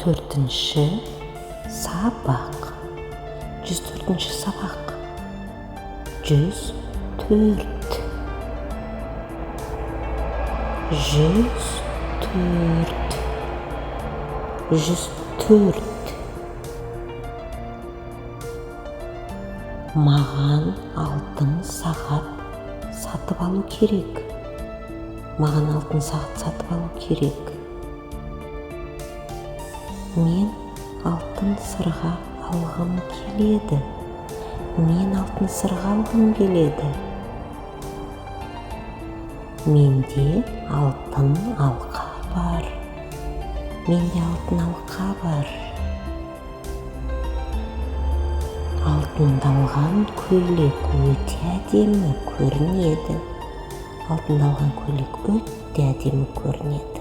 104-ші сабақ. 104-ші сабақ. 104. 104. Маған алтын сағат сатып алу керек. Маған алтын сағат сатып алу керек. Мен алтын сырға алғым келеді. Мен алтын сырға алғым келеді. Менде алтын алқа бар. Менде алтын алқа бар. Алтындалған көйлек өте әдемі көрінеді. Алтындалған көйлек өте әдемі көрінеді.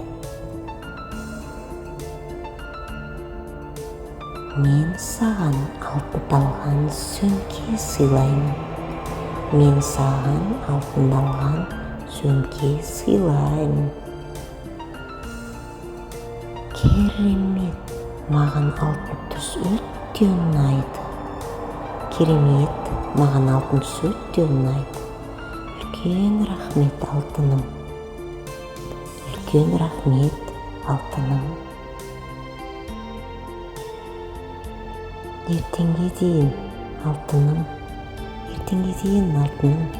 Мен саған алтындалған сөмке сыйлаймын. Мен саған алтындалған сөмке сыйлаймын. Керемет, маған алтын түс өте ұнайды. Керемет, маған алтын түс өте ұнайды. Үлкен рахмет алтыным. Үлкен рахмет алтыным. Ертеңге дейін алтыным. Ертеңге дейін алтыным.